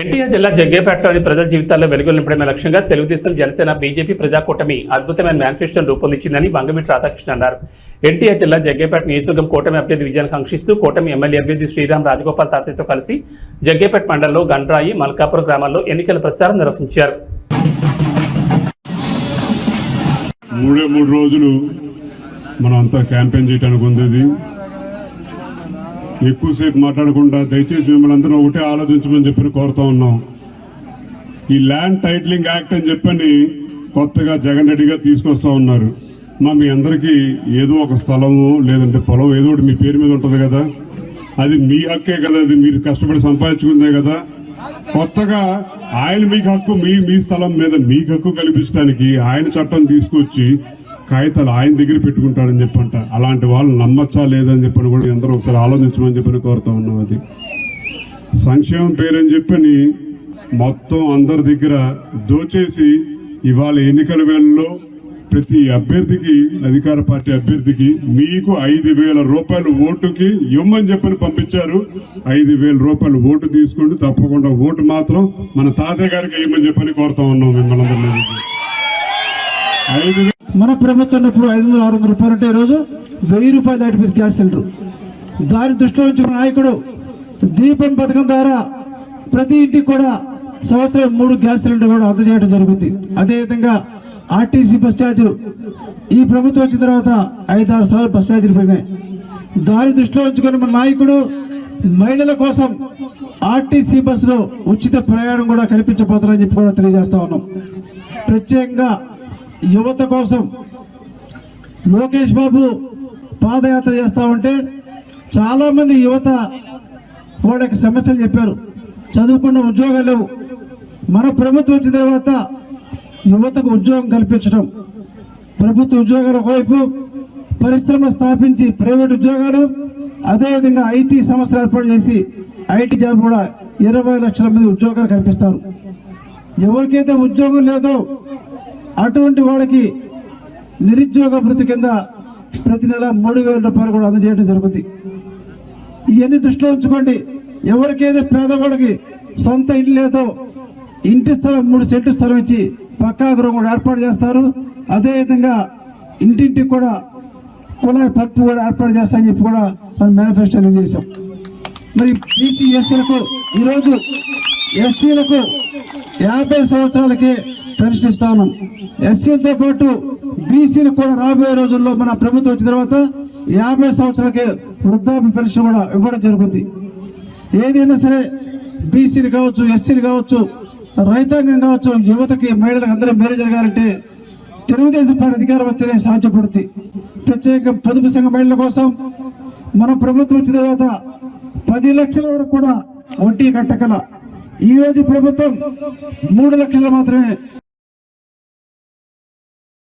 ఎన్టీఆర్ జిల్లా జగ్గేపేటలోని ప్రజల జీవితాల్లో వెలుగులు నింపడమే లక్ష్యంగా తెలుగుదేశం, జనసేన, బీజేపీ ప్రజాకూటమి అద్భుతమైన మేనిఫెస్టోను రూపొందించిందని వంగవీటి రాధాకృష్ణ అన్నారు. ఎన్టీఆర్ జిల్లా జగ్గేపేట నియోజకవర్గం కూటమి అభ్యర్థి విజయాన్ని కాంక్షిస్తూ కూటమి ఎమ్మెల్యే అభ్యర్థి శ్రీరామ్ రాజగోపాల్ తాతయ్యతో కలిసి జగ్గేపేట మండలంలో గండ్రాయి, మల్కాపురం గ్రామాల్లో ఎన్నికల ప్రచారం నిర్వహించారు. మూడు రోజులు మనంతా క్యాంపెయిన్ చేయడానికి ఉంది. ఎక్కువసేపు మాట్లాడకుండా దయచేసి మిమ్మల్ని అందరూ ఒకటే ఆలోచించమని చెప్పి కోరుతా ఉన్నాం. ఈ ల్యాండ్ టైటిలింగ్ యాక్ట్ అని చెప్పని కొత్తగా జగన్ రెడ్డి గారు తీసుకొస్తా ఉన్నారు. మీ అందరికీ ఏదో ఒక స్థలము లేదంటే పొలం ఏదో ఒకటి మీ పేరు మీద ఉంటుంది కదా, అది మీ హక్కే కదా, అది మీరు కష్టపడి సంపాదించుకుందే కదా. కొత్తగా ఆయన మీకు హక్కు మీ స్థలం మీద మీకు హక్కు కల్పించడానికి ఆయన చట్టం తీసుకొచ్చి కాగితాలు ఆయన దగ్గర పెట్టుకుంటాడని చెప్పంట. అలాంటి వాళ్ళు నమ్మచ్చా లేదని చెప్పని కూడా అందరూ ఒకసారి ఆలోచించమని చెప్పని కోరుతా ఉన్నాం. అది సంక్షేమం పేరని చెప్పని మొత్తం అందరి దగ్గర దోచేసి ఇవాళ ఎన్నికల వేళల్లో ప్రతి అభ్యర్థికి, అధికార పార్టీ అభ్యర్థికి మీకు 5,000 రూపాయలు ఓటుకి ఇవ్వమని చెప్పని పంపించారు. 5,000 రూపాయలు ఓటు తీసుకుంటూ తప్పకుండా ఓటు మాత్రం మన తాతయ్య గారికి ఇవ్వమని చెప్పని కోరుతా ఉన్నాం మిమ్మల్ని అందరినీ. మన ప్రభుత్వం ఇప్పుడు 500-600 రూపాయలు ఉంటే ఈరోజు 1000 రూపాయలు దాటిపోయి గ్యాస్ సిలిండర్. దాని దృష్టిలో ఉంచుకున్న నాయకుడు దీపం పథకం ద్వారా ప్రతి ఇంటికి కూడా సంవత్సరం 3 గ్యాస్ సిలిండర్ కూడా అందజేయడం జరుగుతుంది. అదేవిధంగా ఆర్టీసీ బస్ ఛార్జీలు ఈ ప్రభుత్వం వచ్చిన తర్వాత 5-6 సార్లు బస్ ఛార్జీలు పెరిగినాయి. దాని దృష్టిలో ఉంచుకుని మన నాయకుడు మహిళల కోసం ఆర్టీసీ బస్సులో ఉచిత ప్రయాణం కూడా కల్పించబోతున్నారని చెప్పి కూడా తెలియజేస్తా ఉన్నాం. ప్రత్యేకంగా యువత కోసం లోకేష్ బాబు పాదయాత్ర చేస్తా ఉంటే చాలా మంది యువత వాళ్ళకి సమస్యలు చెప్పారు. చదువుకున్న ఉద్యోగాలు లేవు. మన ప్రభుత్వం వచ్చిన తర్వాత యువతకు ఉద్యోగం కల్పించడం, ప్రభుత్వ ఉద్యోగాలు ఒకవైపు, పరిశ్రమ స్థాపించి ప్రైవేట్ ఉద్యోగాలు, అదేవిధంగా ఐటీ సంస్థలు ఏర్పాటు చేసి ఐటీ జాబ్ కూడా 20 లక్షల మంది ఉద్యోగాలు కల్పిస్తారు. ఎవరికైతే ఉద్యోగం లేదో అటువంటి వాళ్ళకి నిరుద్యోగ భృతి కింద ప్రతి నెల 3,000 రూపాయలు కూడా అందజేయడం జరుగుతుంది. ఇవన్నీ దృష్టిలో ఉంచుకోండి. ఎవరికైతే పేదవాళ్ళకి సొంత ఇల్లు లేదో ఇంటి స్థలం 3 సెంటు స్థలం ఇచ్చి పక్కా గృహం కూడా ఏర్పాటు చేస్తారు. అదేవిధంగా ఇంటింటికి కూడా కుళాయి పప్పు కూడా ఏర్పాటు చేస్తామని చెప్పి కూడా మనం మేనిఫెస్టోలో చేసాం. మరి బీసీ ఎస్సీలకు ఈరోజు ఎస్సీలకు 50 సంవత్సరాలకి పెన్షన్ ఇస్తా ఉన్నాం. ఎస్సీలతో పాటు బీసీలకు కూడా రాబోయే రోజుల్లో మన ప్రభుత్వం వచ్చిన తర్వాత 50 సంవత్సరాలకే వృద్ధాప్య పెన్షన్ కూడా ఇవ్వడం జరుగుతుంది. ఏదైనా సరే బీసీలు కావచ్చు, ఎస్సీలు కావచ్చు, రైతాంగం కావచ్చు, యువతకి, మహిళలకు అందరూ మేలు జరగాలంటే తెలుగుదేశం పార్టీ అధికారం వస్తేనే సాధ్యపడుతుంది. ప్రత్యేకంగా పొదుపు సంఘ మహిళల కోసం మన ప్రభుత్వం వచ్చిన తర్వాత 10 లక్షల వరకు కూడా వడ్డీ కట్టగల. ఈ రోజు ప్రభుత్వం 3 లక్షలు మాత్రమే